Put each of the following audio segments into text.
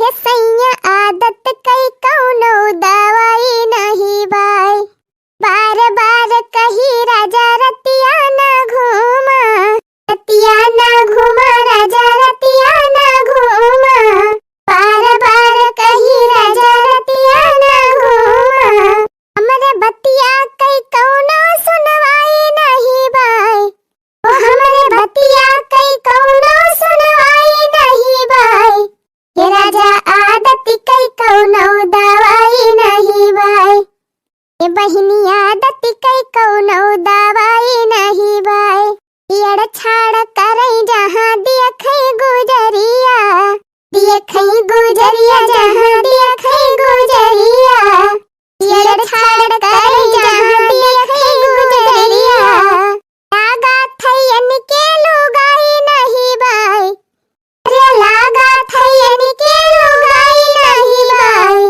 हे सैया आदत कई कौनो दवाई नहीं बाई। बार बार कही राजा रतिया ना घूमा, रतिया ना घूमा राजा रतिया ना घूमा। बार बार कही राजा रतिया ना घूमा। हमरे बतिया कई कौनो सुनवाई नहीं बाई। ओ हमरे बतिया कई कौनो सुनवाई नहीं बाई। हे राजा आदत कई कौनो दवाई नहीं बाई। ये बहिनी आदत कई कौनो दवाई नहीं बाई। येड़ छाड़ करई जहाँ दिया खई गुजरिया, दिया खई गुजरिया जहाँ दिया खई गुजरिया। येड़ छाड़ करई जहाँ दिया खई गुजरिया। लागा थैयन के लुगाई नहीं बाई। अरे लागा थैयन के लुगाई नहीं बाई।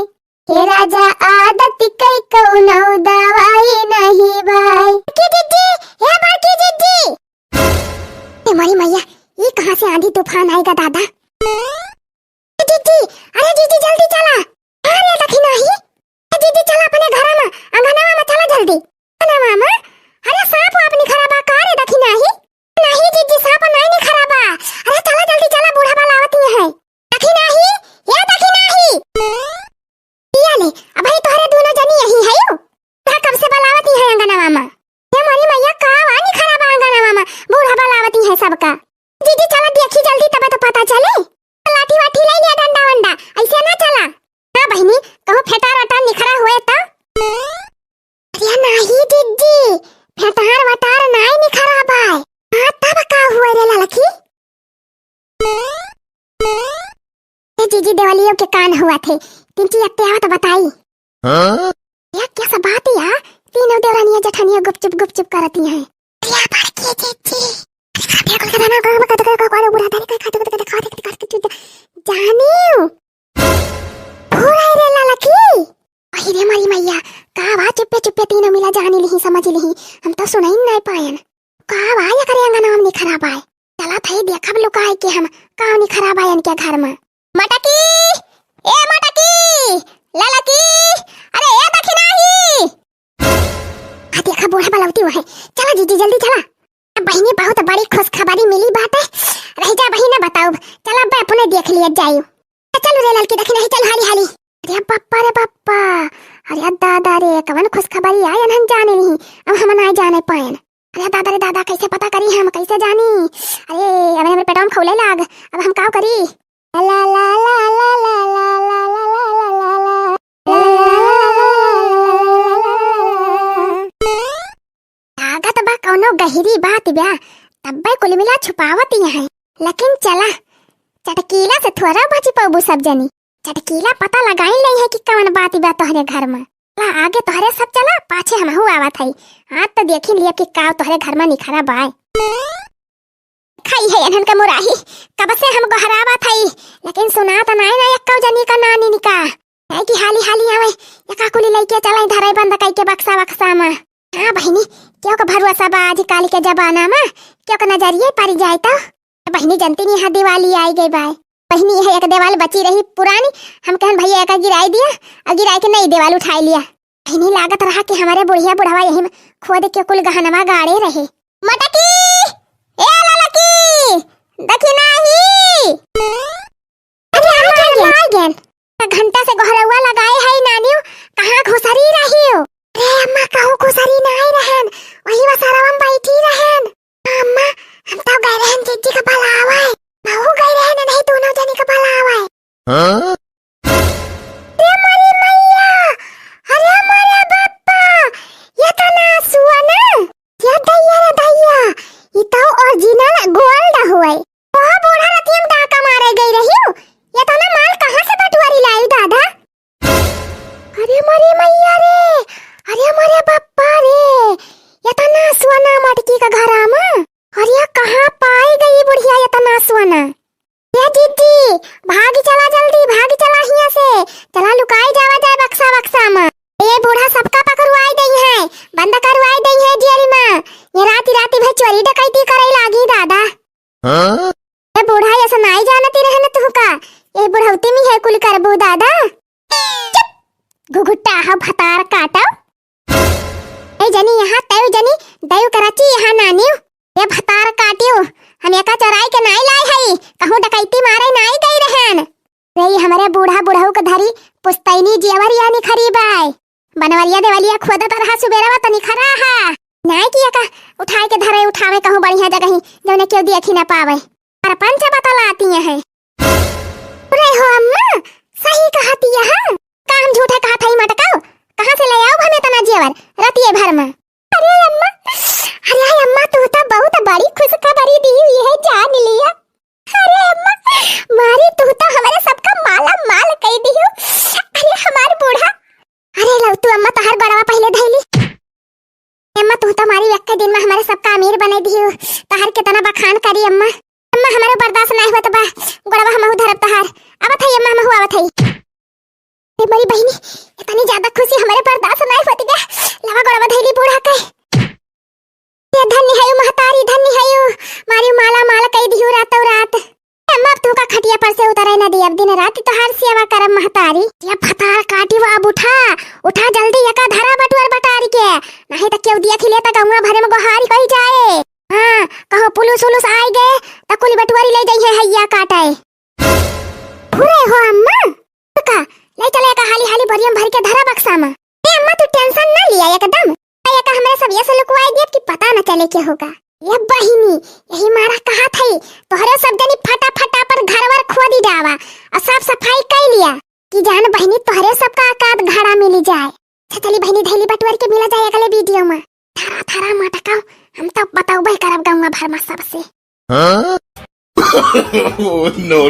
हे राजा आदत कई कौनो दवाई नहीं बाई। की दीदी, हे बाकी दीदी। ए मारी मैया, ये कहाँ से आंधी तूफान आएगा दादा? दीदी, अरे दीदी जल्दी चला। अरे लखी नहीं। दीदी चला अपने घर में, अंगना में चला जल्दी। ना मामा, अरे सांप अपनी खराबा कार दखी नहीं। नहीं दीदी सांप नहीं खराबा। अरे चला जल्दी चला, बूढ़ा वाला आवती है। दखी नहीं, ये दखी नहीं। पिया ले, अब भाई तोहरे दोनों जनी यही है यो। ता कब से बलावती है अंगना मामा। ये मारी मैया का वानी खराबा अंगना मामा, बूढ़ा बलावती है सबका। दीदी चला देखी जल्दी तब तो पता चले। लाठी वाठी ले लिया, डंडा वंडा ऐसे ना चला। हां बहिनी, कहो फेटार वटार निखरा हुए तो। अरे नहीं दीदी, फेटार वटार नहीं निखरा बाय। हां तब का हुए रे ललकी? ए जीजी देवलियों के कान हुआ थे। तिनकी अत्ते आवा तो बताई। हां ये क्या सब बात है यार? तीनों देवरानियां जठानियां गुपचुप करती हैं। क्या बात की जीजी? देखो कराना को बुढ़ा दारी का खाते जानियो भूला रे ललकी। अरे मारी मैया, का बा चुप्पे चुप्पे तीनों मिला जानी नहीं समझ नहीं। हम तो सुन ही नहीं पायन। का बा ये करे अंगना हम नहीं खराब आए। चला थई देखब लुकाए के हम का नहीं खराब आयन के घर में। मटकी, ए मटकी, ललकी, अरे ए दखी नहीं। आ देखा बूढ़ा बलवती हुआ है। चला जीजी जल्दी चला। बहिनी बहुत बड़ी खुशखबरी मिली बात है। रह जा बहिनी बताओ। चला बे अपने देख लिया जायो। चल रे ललकी दखी नहीं, चल हाली हाली। अरे बप्पा रे बप्पा, अरे दादा रे कवन खुशखबरी आयन हम जाने नहीं। अब हम नहीं जाने पायन। अरे दादा रे दादा, कैसे पता करी हम, कैसे जानी? अरे अब हमारे पेटवा में खौले लाग। अब हम का करी? ला ला ला ला ला ला ला ला लागत बा कौनो गहरी बात ब्या। तब्बे कुल मिला छुपावत है। लेकिन चला चटकीला से थोड़ा बची पबू सब जनी। चटकीला पता लगाई नहीं है कि कौन बात ब्या तोहरे घर में। ला आगे तोहरे सब चला, पाछे हम हु आवत है। हां तो देखी लिया कि का तोहरे घर में निखरा बाय। खाई है अनहन का मुराही, कब से हम गहरावा थई। लेकिन सुना तो नहीं ना एक जनी का नानी निका है कि हाली हाली आवे यका कुली लेके चलाई धरे बंद कई के बक्सा बक्सा में। हां बहिनी, क्यों का भरुआ आज काल के जमाना में क्यों का नजरिए पड़ जाए तो। बहिनी जनती नहीं, दिवाली आई गई बाय। बहिनी है एक देवाल बची रही पुरानी, हम कहन भैया एक गिराई दिया और गिराई के नई देवाल उठाई लिया। बहिनी लागत रहा कि हमारे बुढ़िया बुढ़वा यही में खोद के कुल गहनवा गाड़े रहे। मटकी, ए ललकी, दखी नहीं। अरे आ गए घंटा से गहरवा लगाए है नानियो, कहां घुसरी रही हो? रे अम्मा कहू घुसरी नहीं रहन, वही वसारावन बैठी रहन। अम्मा हम तो गए रहन जीजी का बलावा है। बहु गए रहन नहीं दोनों जनी का बलावा है। हां रे मारी मैया, अरे मारे बाप्पा, ये तो ना सुआ ना। ये दैया रे दैया, ये तो ओरिजिनल गोल्ड हुए। ओह बूढ़ा रतियम डाका मारे गई रही हो। ये तो ना माल कहां से बटवारी लाई दादा? अरे मारी मैया रे, अरे मारे बाप्पा रे, ये तो ना सुना मटकी का घर आमा। और ये कहां पाई गई बुढ़िया ये तो ना सुना? ये दीदी भागी चला जल्दी भागी। है कुल करबू दादा। घुघुट्टा हा भतार काटा ए जनी यहाँ तय जनी दयु कराची यहाँ नानियो ये भतार काटियो हम एका चराई के नाई लाए हई कहूं डकैती मारे नाई गई रहन रे हमारे बूढ़ा बुढ़ऊ के धरी पुस्तैनी जेवरिया निखरी बाय बनवरिया देवलिया खुद तरह सुबेरवा त निखरा हा नाई किया का उठाए के धरे उठावे कहूं बढ़िया जगह जौने क्यों देखी ना पावे पर पंच बतलाती है रे हो अम्मा सही कहती है काम झूठे कहत हई मटकाओ कहां से ले आओ हमें तना जेवर रतिए भर में अरे अम्मा तू तो बहुत बड़ी खुशखबरी दी हुई है जान लिया। अरे अम्मा मारी तू तो हमारे सबका माला माल कह दी हो। अरे हमार बूढ़ा अरे लव तू अम्मा तोहर बड़वा पहले धैली अम्मा तू तो मारी एक दिन में हमारे सबका अमीर बने दी हो तोहर कितना बखान करी अम्मा अम्मा हमारे बर्दाश्त नहीं होत बा गोड़वा हमहु धरब तोहर आवत है अम्मा हमहु आवत है मेरी बहनी इतनी ज्यादा खुशी हमारे बर्दाश्त नहीं होती बे लवा गोड़वा धैली बूढ़ा के ये धन्य है महतारी धन्य है मारी माला माला कई दियो रात और रात अम्मा तू का खटिया पर से उतरे न दी अब दिन रात तो हर सेवा करम महतारी ये फतार काटी वो अब उठा जल्दी एका धरा बटुअर बटारी के नहीं तो क्यों दिया खिले ता गंगा भरे में गोहारी कही जाए हां कहो पुलिस उलुस आई गए तो कुल बटुआरी ले जाई है हैया काटाए पूरे हो अम्मा का ले चले का हाली हाली भरियम भर के धरा बक्सा में ए अम्मा तू टेंशन ना लिया एकदम का हमारे सब ये से लुकवाई दिया कि पता न चले क्या होगा ये बहिनी यही मारा कहा थी तोहरे सब जनी फटाफटा पर घरवर खोदी जावा और साफ सफाई कर लिया कि जान बहिनी तोहरे सब का आकाद घड़ा मिली जाए छतली बहिनी धैली बटवर के मिला जाए अगले वीडियो में थारा थारा मटकाओ हम तो बताओ भाई करब गांव भर में सबसे नो